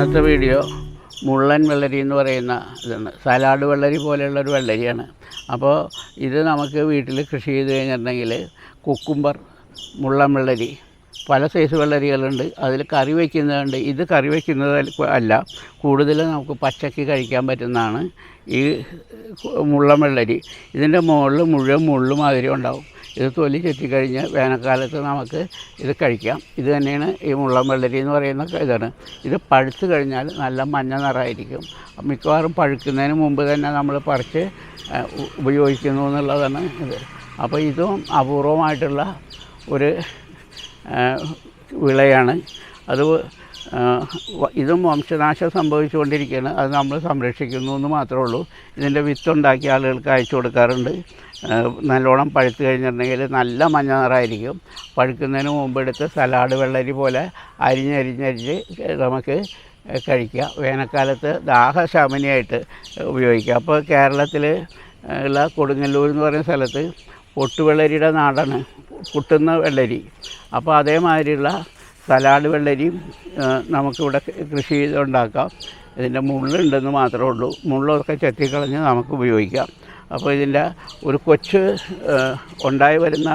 ഇന്നത്തെ വീഡിയോ മുള്ളൻ വെള്ളരി എന്ന് പറയുന്ന ഇതാണ്. സലാഡ് വെള്ളരി പോലെയുള്ളൊരു വെള്ളരിയാണ്. അപ്പോൾ ഇത് നമുക്ക് വീട്ടിൽ കൃഷി ചെയ്ത് കഴിഞ്ഞിട്ടുണ്ടെങ്കിൽ കുക്കുംബർ, മുള്ളൻ വെള്ളരി, പല സൈസ് വെള്ളരികളുണ്ട്. അതിൽ കറി വയ്ക്കുന്നതുണ്ട്. ഇത് കറി വയ്ക്കുന്നത് അല്ല, കൂടുതൽ നമുക്ക് പച്ചക്ക് കഴിക്കാൻ പറ്റുന്നതാണ് ഈ മുള്ളൻ വെള്ളരി. ഇതിൻ്റെ മുകളിൽ മുഴുവൻ മുള്ളു മാതിരി ഉണ്ടാവും. ഇത് തൊലി ചെത്തിക്കഴിഞ്ഞ് വേനൽക്കാലത്ത് നമുക്ക് ഇത് കഴിക്കാം. ഇത് തന്നെയാണ് ഈ മുള്ളൻ വെള്ളരി എന്ന് പറയുന്ന ഇതാണ്. ഇത് പഴുത്ത് കഴിഞ്ഞാൽ നല്ല മഞ്ഞ നിറമായിരിക്കും. മിക്കവാറും പഴുക്കുന്നതിന് മുമ്പ് തന്നെ നമ്മൾ പറിച്ച് ഉപയോഗിക്കുന്നു എന്നുള്ളതാണ് ഇത്. അപ്പോൾ ഇതും അപൂർവമായിട്ടുള്ള ഒരു വിളയാണ്. അത് ഇതും വംശനാശം സംഭവിച്ചുകൊണ്ടിരിക്കുകയാണ്. അത് നമ്മൾ സംരക്ഷിക്കുന്നു എന്ന് മാത്രമേ ഉള്ളൂ. ഇതിൻ്റെ വിത്തുണ്ടാക്കി ആളുകൾക്ക് അയച്ചു കൊടുക്കാറുണ്ട്. നല്ലോണം പഴുത്ത് കഴിഞ്ഞിട്ടുണ്ടെങ്കിൽ നല്ല മഞ്ഞ നിറമായിരിക്കും. പഴുക്കുന്നതിന് മുമ്പെടുത്ത് സലാഡ് വെള്ളരി പോലെ അരിഞ്ഞ് നമുക്ക് കഴിക്കുക. വേനൽക്കാലത്ത് ദാഹശമനിയായിട്ട് ഉപയോഗിക്കുക. അപ്പോൾ കേരളത്തിൽ ഉള്ള കൊടുങ്ങല്ലൂർ എന്ന് പറയുന്ന സ്ഥലത്ത് പൊട്ടുവെള്ളരിയുടെ നാടാണ്, പൊട്ടുന്ന വെള്ളരി. അപ്പോൾ അതേമാതിരിയുള്ള സലാഡ് വെള്ളരിയും നമുക്കിവിടെ കൃഷി ചെയ്തുണ്ടാക്കാം. ഇതിൻ്റെ മുള്ളുണ്ടെന്ന് മാത്രമേ ഉള്ളൂ. മുള്ളൊക്കെ ചെത്തിക്കളഞ്ഞ് നമുക്ക് ഉപയോഗിക്കാം. അപ്പോൾ ഇതിൻ്റെ ഒരു കൊച്ച് ഉണ്ടായി വരുന്ന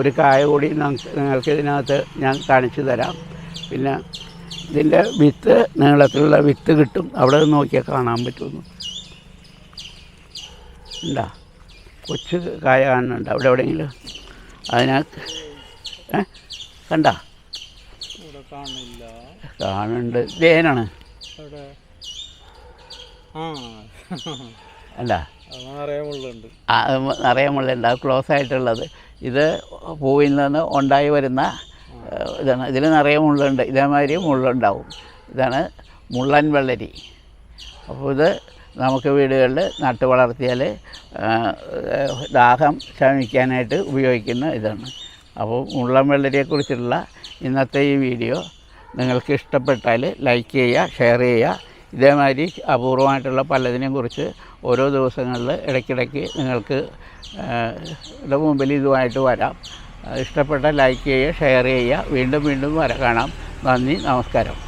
ഒരു കായ കൂടി നിങ്ങൾക്ക് ഇതിനകത്ത് ഞാൻ കാണിച്ചു തരാം. പിന്നെ ഇതിൻ്റെ വിത്ത്, നീളത്തിലുള്ള വിത്ത് കിട്ടും. അവിടെ നോക്കിയാൽ കാണാൻ പറ്റുന്നു. ഉണ്ടാ കൊച്ചു കായ കാണുന്നുണ്ട് അവിടെ എവിടെയെങ്കിലും? അതിനകത്ത് കണ്ട കാണുന്നുണ്ട്. വേനാണ് അല്ല, നിറയെ മുള്ളുണ്ട്. അത് ക്ലോസ് ആയിട്ടുള്ളത്. ഇത് പൂവിൽ നിന്ന് ഉണ്ടായി വരുന്ന ഇതാണ്. ഇതിൽ നിറയെ മുള്ളുണ്ട്. ഇതേമാതിരി മുള്ളുണ്ടാവും. ഇതാണ് മുള്ളൻ വെള്ളരി. അപ്പോൾ ഇത് നമുക്ക് വീടുകളിൽ നട്ട് വളർത്തിയാൽ ദാഹം ശമിക്കാനായിട്ട് ഉപയോഗിക്കുന്ന ഇതാണ്. അപ്പോൾ മുള്ളൻ വെള്ളരിയെക്കുറിച്ചുള്ള ഇന്നത്തെ ഈ വീഡിയോ നിങ്ങൾക്ക് ഇഷ്ടപ്പെട്ടാൽ ലൈക്ക് ചെയ്യുക, ഷെയർ ചെയ്യുക. ഇതേമാതിരി അപൂർവമായിട്ടുള്ള പലതിനെയും കുറിച്ച് ഓരോ ദിവസങ്ങളിൽ ഇടയ്ക്കിടയ്ക്ക് നിങ്ങൾക്ക് മുമ്പിൽ ഇതുമായിട്ട് വരാം. ഇഷ്ടപ്പെട്ട ലൈക്ക് ചെയ്യുക, ഷെയർ ചെയ്യുക. വീണ്ടും കാണാം. നന്ദി, നമസ്കാരം.